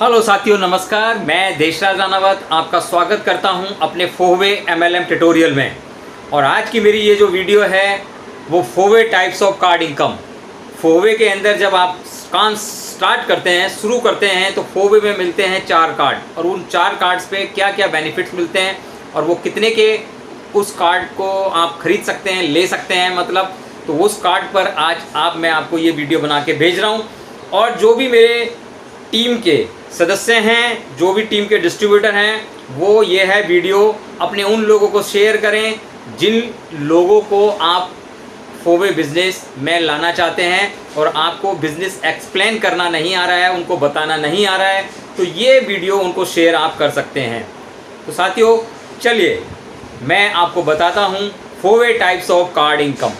Hello साथियों, नमस्कार। मैं देशराज रानावत आपका स्वागत करता हूं अपने फोवे MLM ट्यूटोरियल में। और आज की मेरी ये जो वीडियो है वो फोवे टाइप्स ऑफ कार्ड इनकम। फोवे के अंदर जब आप काम स्टार्ट करते हैं, शुरू करते हैं, तो फोवे में मिलते हैं 4 कार्ड और उन 4 कार्ड्स पे क्या क्या बेनिफिट्स मिलते हैं और वो कितने के उस कार्ड को आप खरीद सकते हैं, ले सकते हैं, मतलब तो उस कार्ड पर आज मैं आपको ये वीडियो बना के भेज रहा हूँ। और जो भी मेरे टीम के सदस्य हैं, जो भी टीम के डिस्ट्रीब्यूटर हैं, वो ये है वीडियो अपने उन लोगों को शेयर करें जिन लोगों को आप फोवे बिजनेस में लाना चाहते हैं और आपको बिजनेस एक्सप्लेन करना नहीं आ रहा है, उनको बताना नहीं आ रहा है, तो ये वीडियो उनको शेयर आप कर सकते हैं। तो साथियों, चलिए मैं आपको बताता हूँ फोवे टाइप्स ऑफ कार्ड इनकम।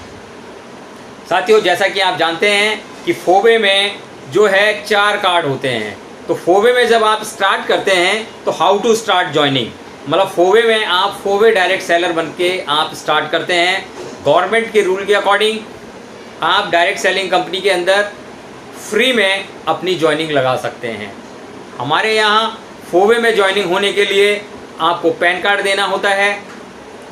साथियों, जैसा कि आप जानते हैं कि फोवे में जो है 4 कार्ड होते हैं। तो फोवे में जब आप स्टार्ट करते हैं तो हाउ टू स्टार्ट ज्वाइनिंग, मतलब फोवे में आप फोवे डायरेक्ट सेलर बन के आप स्टार्ट करते हैं। गवर्नमेंट के रूल के अकॉर्डिंग आप डायरेक्ट सेलिंग कंपनी के अंदर फ्री में अपनी ज्वाइनिंग लगा सकते हैं। हमारे यहाँ फोवे में ज्वाइनिंग होने के लिए आपको पैन कार्ड देना होता है,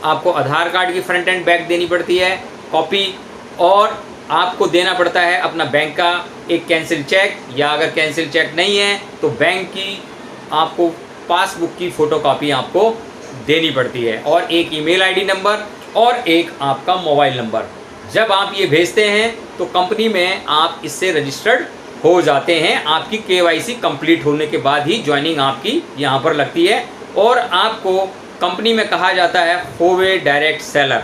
आपको आधार कार्ड की फ्रंट एंड बैक देनी पड़ती है कॉपी, और आपको देना पड़ता है अपना बैंक का एक कैंसिल चेक, या अगर कैंसिल चेक नहीं है तो बैंक की आपको पासबुक की फ़ोटोकॉपी आपको देनी पड़ती है, और एक ईमेल आईडी नंबर और एक आपका मोबाइल नंबर। जब आप ये भेजते हैं तो कंपनी में आप इससे रजिस्टर्ड हो जाते हैं। आपकी KYC कंप्लीट होने के बाद ही ज्वाइनिंग आपकी यहाँ पर लगती है और आपको कंपनी में कहा जाता है फोवे डायरेक्ट सेलर।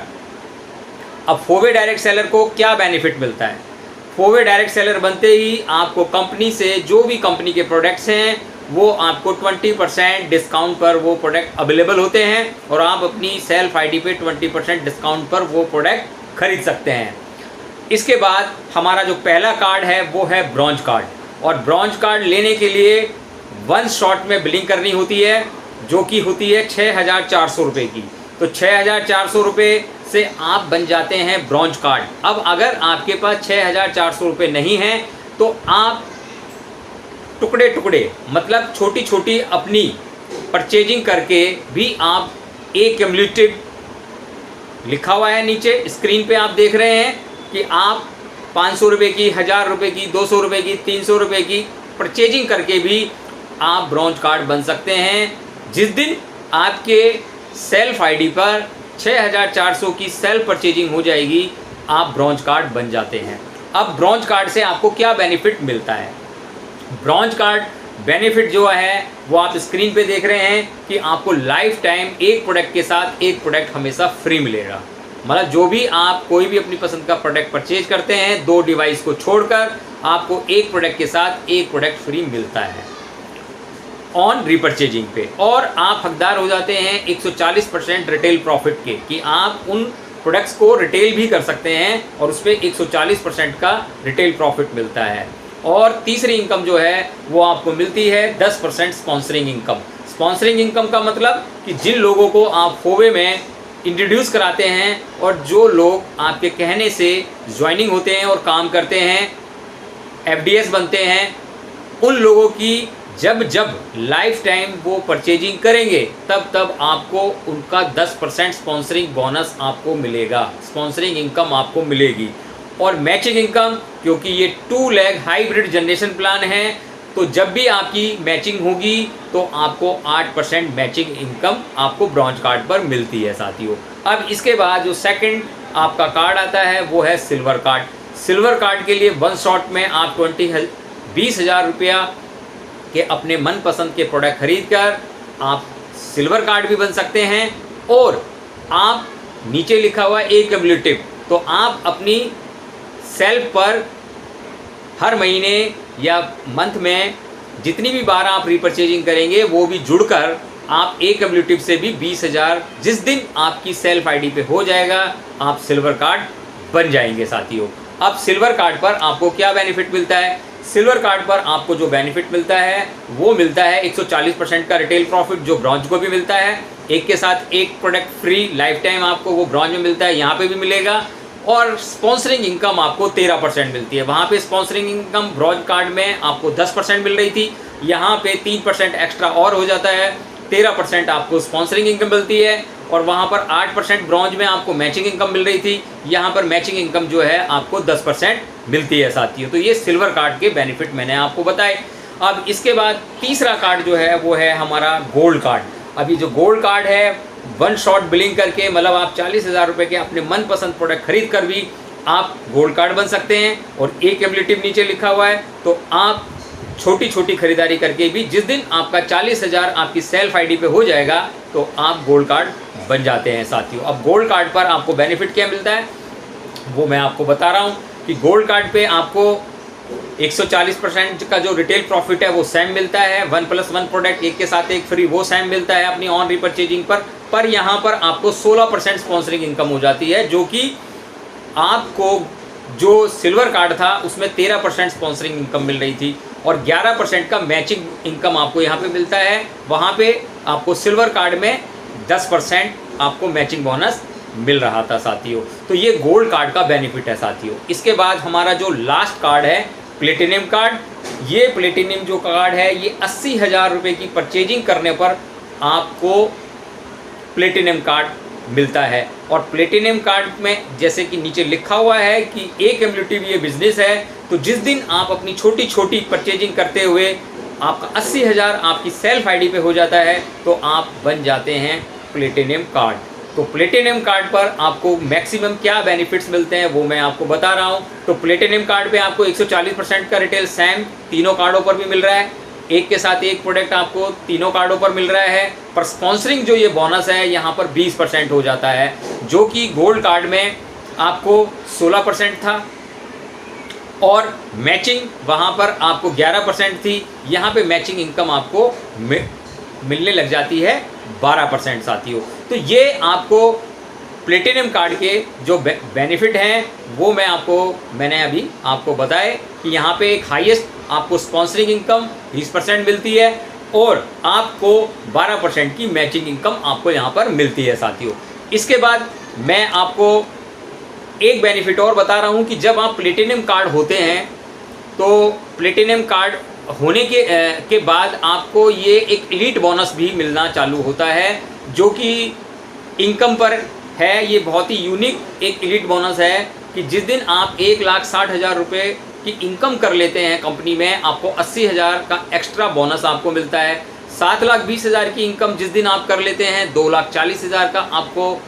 अब फोवे डायरेक्ट सेलर को क्या बेनिफिट मिलता है? फोवे डायरेक्ट सेलर बनते ही आपको कंपनी से जो भी कंपनी के प्रोडक्ट्स हैं वो आपको 20% डिस्काउंट पर वो प्रोडक्ट अवेलेबल होते हैं और आप अपनी सेल्फ आईडी पे 20% डिस्काउंट पर वो प्रोडक्ट खरीद सकते हैं। इसके बाद हमारा जो पहला कार्ड है वो है ब्रॉन्ज कार्ड, और ब्रॉन्ज कार्ड लेने के लिए 1 शॉट में बिलिंग करनी होती है, जो कि होती है 6,400 रुपये की। तो 6,400 रुपये से आप बन जाते हैं ब्रॉन्ज कार्ड। अब अगर आपके पास 6,400 रुपये नहीं हैं तो आप टुकड़े टुकड़े, मतलब छोटी छोटी अपनी परचेजिंग करके भी आप एक क्यूमुलेटिव लिखा हुआ है नीचे स्क्रीन पे आप देख रहे हैं कि आप 500 रुपये की, 1,000 रुपये की, 200 रुपये की, 300 रुपये की परचेजिंग करके भी आप ब्रॉन्ज कार्ड बन सकते हैं। जिस दिन आपके सेल्फ आईडी पर 6,400 की सेल्फ परचेजिंग हो जाएगी, आप ब्रॉन्ज कार्ड बन जाते हैं। अब ब्रॉन्ज कार्ड से आपको क्या बेनिफिट मिलता है? ब्रॉन्ज कार्ड बेनिफिट जो है वो आप स्क्रीन पे देख रहे हैं कि आपको लाइफ टाइम एक प्रोडक्ट के साथ एक प्रोडक्ट हमेशा फ्री मिलेगा। मतलब जो भी आप कोई भी अपनी पसंद का प्रोडक्ट परचेज करते हैं, 2 डिवाइस को छोड़कर आपको एक प्रोडक्ट के साथ एक प्रोडक्ट फ्री मिलता है ऑन रीपरचेजिंग पे, और आप हकदार हो जाते हैं 140% रिटेल प्रॉफिट के, कि आप उन प्रोडक्ट्स को रिटेल भी कर सकते हैं और उस पर 140% का रिटेल प्रॉफिट मिलता है। और तीसरी इनकम जो है वो आपको मिलती है 10% स्पॉन्सरिंग इनकम। स्पॉन्सरिंग इनकम का मतलब कि जिन लोगों को आप फोवे में इंट्रोड्यूस कराते हैं और जो लोग आपके कहने से ज्वाइनिंग होते हैं और काम करते हैं, FDS बनते हैं, उन लोगों की जब लाइफ टाइम वो परचेजिंग करेंगे तब आपको उनका 10% स्पॉन्सरिंग बोनस आपको मिलेगा, स्पॉन्सरिंग इनकम आपको मिलेगी। और मैचिंग इनकम, क्योंकि ये 2 लेग हाइब्रिड जनरेशन प्लान है, तो जब भी आपकी मैचिंग होगी तो आपको 8% मैचिंग इनकम आपको ब्रॉन्ज कार्ड पर मिलती है साथियों। अब इसके बाद जो सेकंड आपका कार्ड आता है वो है सिल्वर कार्ड। सिल्वर कार्ड के लिए 1 शॉट में आप 20,000 रुपया कि अपने मनपसंद के प्रोडक्ट खरीद कर आप सिल्वर कार्ड भी बन सकते हैं, और आप नीचे लिखा हुआ एक क्यूमुलेटिव, तो आप अपनी सेल्फ पर हर महीने या मंथ में जितनी भी बार आप रीपरचेजिंग करेंगे वो भी जुड़कर आप एक क्यूमुलेटिव से भी 20,000 जिस दिन आपकी सेल्फ आईडी पे हो जाएगा आप सिल्वर कार्ड बन जाएंगे साथियों। अब सिल्वर कार्ड पर आपको क्या बेनिफिट मिलता है? सिल्वर कार्ड पर आपको जो बेनिफिट मिलता है वो मिलता है 140% का रिटेल प्रॉफिट, जो ब्रॉन्ज को भी मिलता है। एक के साथ एक प्रोडक्ट फ्री लाइफ टाइम आपको वो ब्रॉन्ज में मिलता है, यहाँ पे भी मिलेगा। और स्पॉन्सरिंग इनकम आपको 13% मिलती है। वहाँ पे स्पॉन्सरिंग इनकम ब्रॉन्ज कार्ड में आपको 10% मिल रही थी, यहाँ पे 3% एक्स्ट्रा और हो जाता है, 13% आपको स्पॉन्सरिंग इनकम मिलती है। और वहाँ पर 8% ब्रॉन्ज में आपको मैचिंग इनकम मिल रही थी, यहाँ पर मैचिंग इनकम जो है आपको 10% मिलती है साथियों। तो ये सिल्वर कार्ड के बेनिफिट मैंने आपको बताए। अब इसके बाद तीसरा कार्ड जो है वो है हमारा गोल्ड कार्ड। अभी जो गोल्ड कार्ड है, वन शॉट बिलिंग करके, मतलब आप 40,000 रुपये के अपने मनपसंद प्रोडक्ट खरीद कर भी आप गोल्ड कार्ड बन सकते हैं। और एक क्यूमुलेटिव नीचे लिखा हुआ है, तो आप छोटी छोटी खरीदारी करके भी जिस दिन आपका 40,000 आपकी सेल्फ आईडी पे हो जाएगा तो आप गोल्ड कार्ड बन जाते हैं साथियों। अब गोल्ड कार्ड पर आपको बेनिफिट क्या मिलता है वो मैं आपको बता रहा हूँ कि गोल्ड कार्ड पे आपको 140% का जो रिटेल प्रॉफिट है वो सेम मिलता है। 1+1 प्रोडक्ट एक के साथ एक फ्री, वो सेम मिलता है अपनी ऑन रिपर्चेजिंग पर यहाँ पर आपको 16% स्पॉन्सरिंग इनकम हो जाती है, जो कि आपको जो सिल्वर कार्ड था उसमें 13% स्पॉन्सरिंग इनकम मिल रही थी और 11% का मैचिंग इनकम आपको यहाँ पे मिलता है। वहाँ पे आपको सिल्वर कार्ड में 10% आपको मैचिंग बोनस मिल रहा था साथियों। तो ये गोल्ड कार्ड का बेनिफिट है साथियों। इसके बाद हमारा जो लास्ट कार्ड है प्लेटिनियम कार्ड। ये प्लेटिनियम जो कार्ड है ये 80,000 रुपये की परचेजिंग करने पर आपको प्लेटिनियम कार्ड मिलता है। और प्लेटिनियम कार्ड में जैसे कि नीचे लिखा हुआ है कि एक क्यूमुलेटिव ये बिजनेस है, तो जिस दिन आप अपनी छोटी छोटी परचेजिंग करते हुए आपका 80,000 आपकी सेल्फ आईडी पे हो जाता है तो आप बन जाते हैं प्लेटिनियम कार्ड। तो प्लेटिनियम कार्ड पर आपको मैक्सिमम क्या बेनिफिट्स मिलते हैं वो मैं आपको बता रहा हूँ। तो प्लेटिनियम कार्ड पे आपको 140% का रिटेल सेम तीनों कार्डों पर भी मिल रहा है, एक के साथ एक प्रोडक्ट आपको तीनों कार्डों पर मिल रहा है। पर स्पॉन्सरिंग जो ये बोनस है यहाँ पर 20% हो जाता है, जो कि गोल्ड कार्ड में आपको 16% था और मैचिंग वहाँ पर आपको 11% थी। यहाँ पे मैचिंग इनकम आपको मिलने लग जाती है 12% साथियों। तो ये आपको प्लेटिनियम कार्ड के जो बेनिफिट हैं वो मैंने अभी आपको बताए कि यहाँ पे एक हाईएस्ट आपको स्पॉन्सरिंग इनकम 20% मिलती है और आपको 12% की मैचिंग इनकम आपको यहाँ पर मिलती है साथियों। इसके बाद मैं आपको एक बेनिफिट और बता रहा हूँ कि जब आप प्लेटिनियम कार्ड होते हैं तो प्लेटिनियम कार्ड होने के बाद आपको ये एक एलीट बोनस भी मिलना चालू होता है, जो कि इनकम पर है। ये बहुत ही यूनिक एक एलीट बोनस है कि जिस दिन आप 1,60,000 रुपये की इनकम कर लेते हैं कंपनी में, आपको 80,000 का एक्स्ट्रा बोनस आपको मिलता है। 7,20,000 की इनकम जिस दिन आप कर लेते हैं 2,40,000 का आपको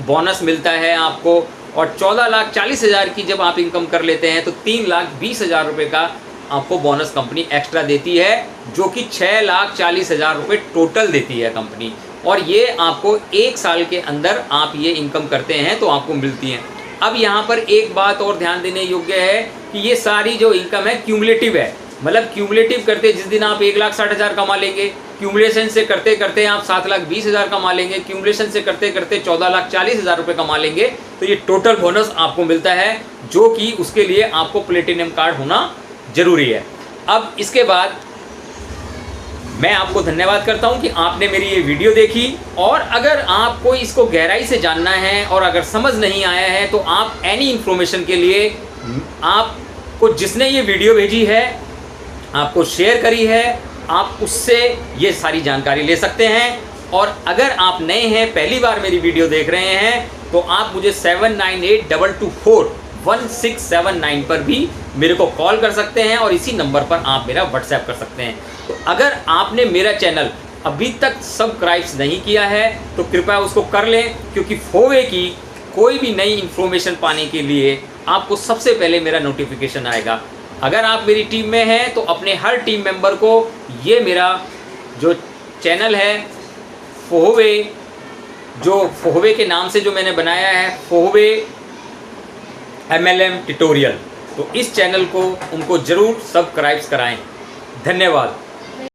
बोनस मिलता है आपको। और 14,40,000 की जब आप इनकम कर लेते हैं तो 3,20,000 रुपये का आपको बोनस कंपनी एक्स्ट्रा देती है, जो कि 6,40,000 रुपये टोटल देती है कंपनी। और ये आपको 1 साल के अंदर आप ये इनकम करते हैं तो आपको मिलती हैं। अब यहाँ पर एक बात और ध्यान देने योग्य है कि ये सारी जो इनकम है क्यूमुलेटिव है, मतलब क्यूमुलेटिव करते जिस दिन आप 1,60,000 कमा लेंगे, क्यूमुलेशन से करते करते आप 7,20,000 कमा लेंगे, क्यूमुलेशन से करते करते 14,40,000 रुपये कमा लेंगे, तो ये टोटल बोनस आपको मिलता है, जो कि उसके लिए आपको प्लेटिनियम कार्ड होना ज़रूरी है। अब इसके बाद मैं आपको धन्यवाद करता हूं कि आपने मेरी ये वीडियो देखी। और अगर आपको इसको गहराई से जानना है और अगर समझ नहीं आया है तो आप एनी इन्फॉर्मेशन के लिए आपको जिसने ये वीडियो भेजी है, आपको शेयर करी है, आप उससे ये सारी जानकारी ले सकते हैं। और अगर आप नए हैं, पहली बार मेरी वीडियो देख रहे हैं, तो आप मुझे 7982241679 पर भी मेरे को कॉल कर सकते हैं और इसी नंबर पर आप मेरा व्हाट्सएप कर सकते हैं। तो अगर आपने मेरा चैनल अभी तक सब्सक्राइब नहीं किया है तो कृपया उसको कर लें, क्योंकि फोवे की कोई भी नई इन्फॉर्मेशन पाने के लिए आपको सबसे पहले मेरा नोटिफिकेशन आएगा। अगर आप मेरी टीम में हैं तो अपने हर टीम मेंबर को ये मेरा जो चैनल है फोवे, जो फोवे के नाम से जो मैंने बनाया है फोवे MLM ट्यूटोरियल, तो इस चैनल को उनको ज़रूर सब्सक्राइब कराएं। धन्यवाद।